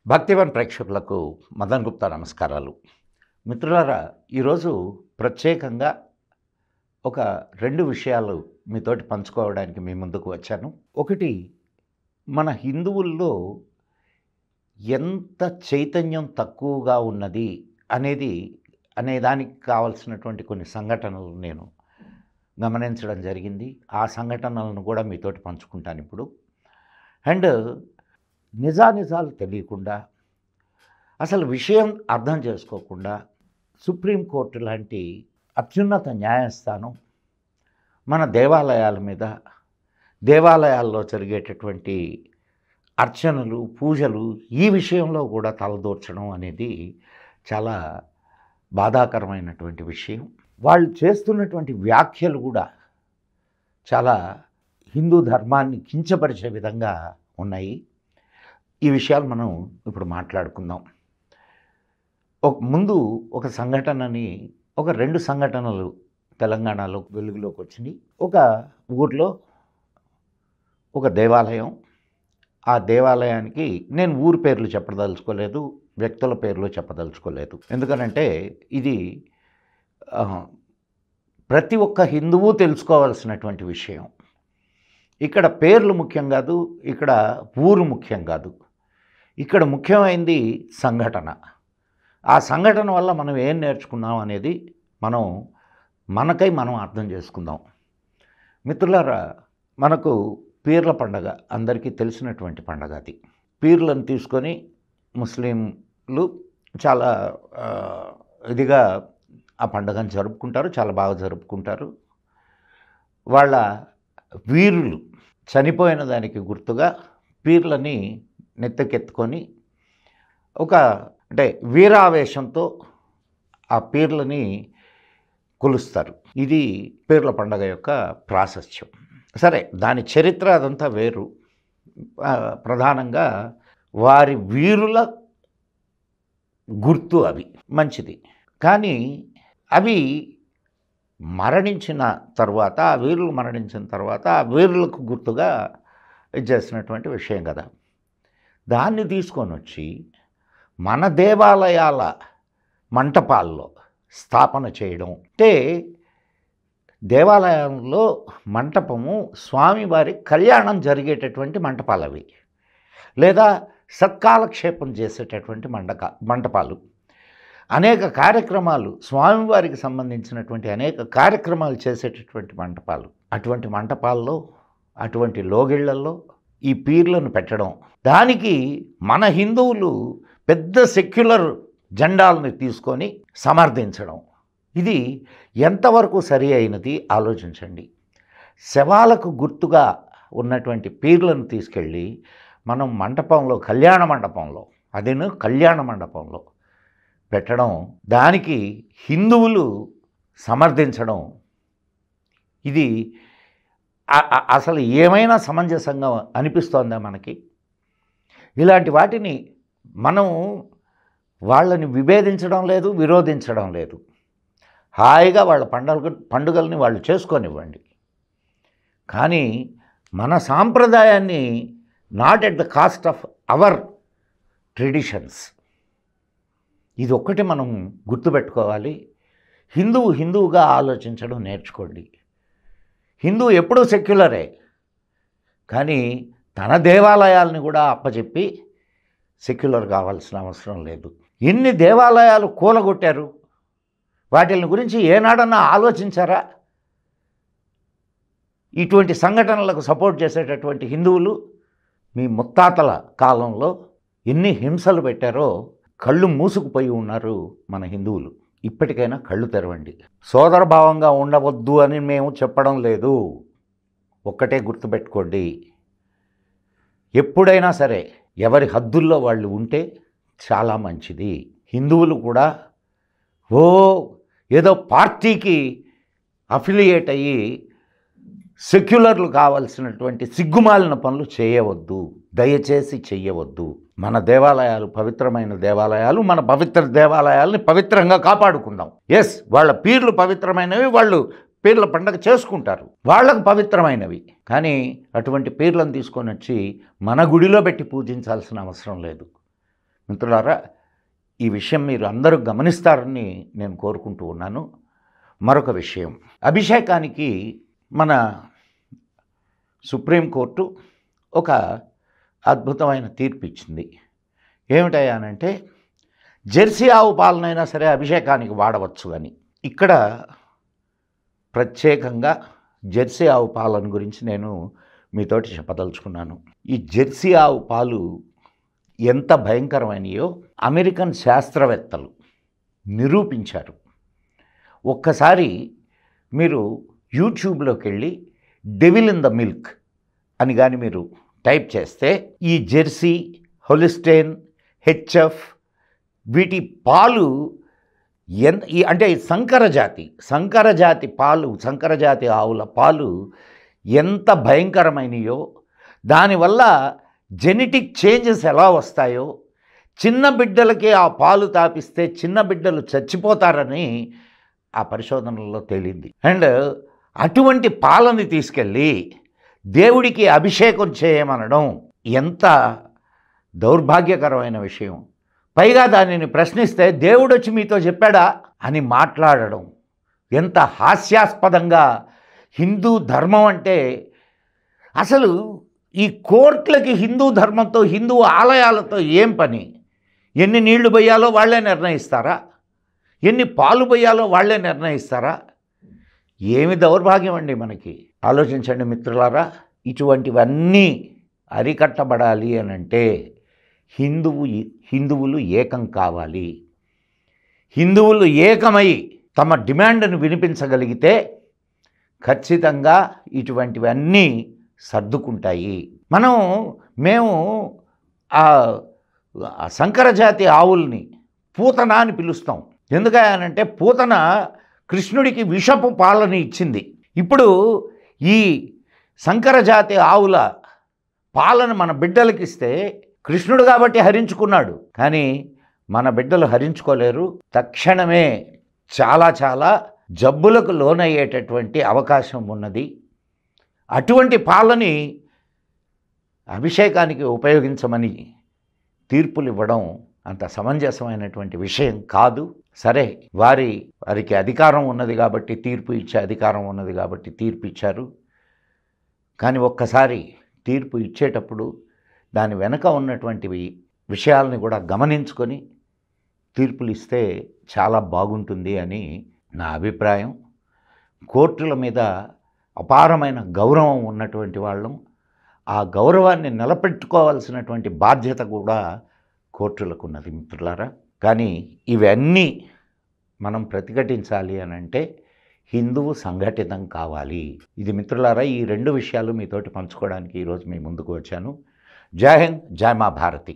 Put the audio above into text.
భక్తివన్ ప్రేక్షకులకు మదన్ గుప్తా నమస్కారాలు. మిత్రులారా, ఈరోజు ప్రత్యేకంగా ఒక 2 విషయాలు మీతోటి పంచుకోవడానికి మీ ముందుకు వచ్చాను. ఒకటి, మన హిందువుల్లో ఎంత చైతన్యం తక్కువగా ఉన్నది అనేదానికి కావాల్సినటువంటి కొన్ని సంఘటనలు నేను గమనించడం జరిగింది. ఆ సంఘటనలను కూడా మీతోటి పంచుకుంటాను ఇప్పుడు. అండ్ నిజానిజాలు తెలియకుండా, అసలు విషయం అర్థం చేసుకోకుండా సుప్రీంకోర్టు లాంటి అత్యున్నత న్యాయస్థానం మన దేవాలయాల మీద, దేవాలయాల్లో జరిగేటటువంటి అర్చనలు, పూజలు ఈ విషయంలో కూడా తలదూర్చడం అనేది చాలా బాధాకరమైనటువంటి విషయం. వాళ్ళు చేస్తున్నటువంటి వ్యాఖ్యలు కూడా చాలా హిందూ ధర్మాన్ని కించపరిచే విధంగా ఉన్నాయి. ఈ విషయాలు మనం ఇప్పుడు మాట్లాడుకుందాం. ముందు ఒక సంఘటనని, ఒక 2 సంఘటనలు తెలంగాణలో వెలుగులోకి వచ్చినాయి. ఒక ఊర్లో ఒక దేవాలయం, ఆ దేవాలయానికి నేను ఊరి పేర్లు చెప్పదలుచుకోలేదు, వ్యక్తుల పేర్లు చెప్పదలుచుకోలేదు. ఎందుకనంటే ఇది ప్రతి ఒక్క హిందువు తెలుసుకోవాల్సినటువంటి విషయం. ఇక్కడ పేర్లు ముఖ్యం కాదు, ఇక్కడ ఊరు ముఖ్యం కాదు. ఇక్కడ ముఖ్యమైనది సంఘటన. ఆ సంఘటన వల్ల మనం ఏం నేర్చుకున్నాం అనేది మనకై మనం అర్థం చేసుకుందాం. మిత్రులారా, మనకు పీర్ల పండగ అందరికీ తెలిసినటువంటి పండగ. అది పీర్లను తీసుకొని ముస్లింలు చాలా ఇదిగా ఆ పండుగను జరుపుకుంటారు, చాలా బాగా జరుపుకుంటారు. వాళ్ళ వీరులు చనిపోయిన దానికి గుర్తుగా పీర్లని నెత్తకెత్తుకొని అంటే వీరావేశంతో ఆ పీర్లని కొలుస్తారు. ఇది పీర్ల పండగ యొక్క ప్రాశస్త్యం. సరే, దాని చరిత్ర అదంతా వేరు. ప్రధానంగా వారి వీరుల గుర్తు అవి, మంచిది. కానీ అవి మరణించిన తర్వాత, ఆ వీరులు మరణించిన తర్వాత ఆ వీరులకు గుర్తుగా చేసినటువంటి విషయం కదా. దాన్ని తీసుకొని వచ్చి మన దేవాలయాల మంటపాల్లో స్థాపన చేయడం అంటే, దేవాలయంలో మంటపము స్వామివారి కళ్యాణం జరిగేటటువంటి మంటపాలు అవి, లేదా సత్కాలక్షేపం చేసేటటువంటి మంటపాలు. అనేక కార్యక్రమాలు, స్వామివారికి సంబంధించినటువంటి అనేక కార్యక్రమాలు చేసేటటువంటి మంటపాలు. అటువంటి మంటపాల్లో, అటువంటి లోగిళ్లలో ఈ పీర్లను పెట్టడం, దానికి మన హిందువులు పెద్ద సెక్యులర్ జెండాలను తీసుకొని సమర్థించడం, ఇది ఎంతవరకు సరి అయినది ఆలోచించండి. శవాలకు గుర్తుగా ఉన్నటువంటి పీర్లను తీసుకెళ్ళి మనం మంటపంలో, కళ్యాణ మండపంలో పెట్టడం, దానికి హిందువులు సమర్థించడం, ఇది అసలు ఏమైనా సమంజసంగా అనిపిస్తోందా మనకి? ఇలాంటి వాటిని మనం వాళ్ళని విభేదించడం లేదు, విరోధించడం లేదు. హాయిగా వాళ్ళ పండుగల్ని వాళ్ళు చేసుకొనివ్వండి. కానీ మన సాంప్రదాయాన్ని not at the cost of our traditions, ఇది ఒక్కటి మనం గుర్తుపెట్టుకోవాలి. హిందువుగా ఆలోచించడం నేర్చుకోండి. హిందూ ఎప్పుడూ సెక్యులరే, కానీ తన దేవాలయాలని కూడా అప్పచెప్పి సెక్యులర్ కావాల్సిన అవసరం లేదు. ఎన్ని దేవాలయాలు కూలగొట్టారు, వాటిని గురించి ఏనాడన్నా ఆలోచించారా? ఇటువంటి సంఘటనలకు సపోర్ట్ చేసేటటువంటి హిందువులు మీ ముత్తాతల కాలంలో ఎన్ని హింసలు పెట్టారో కళ్ళు మూసుకుపోయి ఉన్నారు మన హిందువులు. ఇప్పటికైనా కళ్ళు తెరవండి. సోదరభావంగా ఉండవద్దు అని మేము చెప్పడం లేదు, ఒక్కటే గుర్తుపెట్టుకోండి. ఎప్పుడైనా సరే ఎవరి హద్దుల్లో వాళ్ళు ఉంటే చాలా మంచిది. హిందువులు కూడా ఏదో పార్టీకి అఫిలియేట్ అయ్యి సెక్యులర్లు కావాల్సినటువంటి సిగ్గుమాలిన పనులు చేయవద్దు, దయచేసి చెయ్యవద్దు. మన దేవాలయాలు పవిత్రమైన దేవాలయాలు, మన పవిత్ర దేవాలయాలని పవిత్రంగా కాపాడుకుందాం. ఎస్, వాళ్ళ పీర్లు పవిత్రమైనవి, వాళ్ళు పీర్ల పండగ చేసుకుంటారు, వాళ్ళకు పవిత్రమైనవి. కానీ అటువంటి పీర్లను తీసుకొని వచ్చి మన గుడిలో పెట్టి పూజించాల్సిన అవసరం లేదు. మిత్రులారా, ఈ విషయం మీరు అందరూ గమనిస్తారని నేను కోరుకుంటూ ఉన్నాను. మరొక విషయం, అభిషేకానికి మన సుప్రీంకోర్టు ఒక అద్భుతమైన తీర్పు ఇచ్చింది. ఏమిటయ్యానంటే, జెర్సీ ఆవు పాలనైనా సరే అభిషేకానికి వాడవచ్చు అని. ఇక్కడ ప్రత్యేకంగా జెర్సీ ఆవు పాలన గురించి నేను మీతోటి చెప్పదలుచుకున్నాను. ఈ జెర్సీ ఆవు పాలు ఎంత భయంకరమైనయో అమెరికన్ శాస్త్రవేత్తలు నిరూపించారు. ఒక్కసారి మీరు యూట్యూబ్లోకి వెళ్ళి డెవిల్ ఇన్ ద మిల్క్ అని కానీ మీరు టైప్ చేస్తే ఈ జెర్సీ, హోలిస్టైన్, హెచ్ఎఫ్ వీటి పాలు అంటే సంకరజాతి పాలు, సంకరజాతి ఆవుల పాలు ఎంత భయంకరమైనయో, దానివల్ల జెనెటిక్ చేంజెస్ ఎలా వస్తాయో, చిన్న బిడ్డలకి ఆ పాలు తాపిస్తే చిన్న బిడ్డలు చచ్చిపోతారని ఆ పరిశోధనలో తేలింది. అండ్ అటువంటి పాలని తీసుకెళ్ళి దేవుడికి అభిషేకం చేయమనడం ఎంత దౌర్భాగ్యకరమైన విషయం. పైగా దానిని ప్రశ్నిస్తే దేవుడు వచ్చి మీతో చెప్పాడా అని మాట్లాడడం ఎంత హాస్యాస్పదంగా. హిందూ ధర్మం అంటే అసలు ఈ కోర్టులకి హిందూ ధర్మంతో, హిందూ ఆలయాలతో ఏం పని? ఎన్ని నీళ్లు పోయాలో వాళ్ళే నిర్ణయిస్తారా? ఎన్ని పాలు పోయాలో వాళ్ళే నిర్ణయిస్తారా? ఏమి దౌర్భాగ్యం అండి మనకి. ఆలోచించండి మిత్రులారా. ఇటువంటివన్నీ అరికట్టబడాలి అనంటే హిందువులు ఏకం కావాలి. హిందువులు ఏకమై తమ డిమాండ్ను వినిపించగలిగితే ఖచ్చితంగా ఇటువంటివన్నీ సర్దుకుంటాయి. మేము ఆ సంకరజాతి ఆవుల్ని పూతన అని పిలుస్తాం. ఎందుకనంటే పూతన కృష్ణుడికి విషపు పాలని ఇచ్చింది. ఇప్పుడు ఈ సంకరజాతి ఆవుల పాలను మన బిడ్డలకి ఇస్తే కృష్ణుడు కాబట్టి హరించుకున్నాడు, కానీ మన బిడ్డలు హరించుకోలేరు. తక్షణమే చాలా జబ్బులకు లోనయ్యేటటువంటి అవకాశం ఉన్నది. అటువంటి పాలని అభిషేకానికి ఉపయోగించమని తీర్పులు ఇవ్వడం అంత సమంజసమైనటువంటి విషయం కాదు. సరే, వారికి అధికారం ఉన్నది కాబట్టి, తీర్పు ఇచ్చే అధికారం ఉన్నది కాబట్టి తీర్పు ఇచ్చారు. కానీ ఒక్కసారి తీర్పు ఇచ్చేటప్పుడు దాని వెనుక ఉన్నటువంటి విషయాలని కూడా గమనించుకొని తీర్పులు ఇస్తే చాలా బాగుంటుంది అని నా అభిప్రాయం. కోర్టుల మీద అపారమైన గౌరవం ఉన్నటువంటి వాళ్ళం. ఆ గౌరవాన్ని నిలబెట్టుకోవాల్సినటువంటి బాధ్యత కూడా కోర్టులకు ఉన్నది మిత్రులారా. కానీ ఇవన్నీ మనం ప్రతిఘటించాలి అనంటే హిందువు సంఘటితం కావాలి. ఇది మిత్రులారా, ఈ రెండు విషయాలు మీతోటి పంచుకోవడానికి ఈరోజు మీ ముందుకు వచ్చాను. జై హింద్, జై మా భారతి.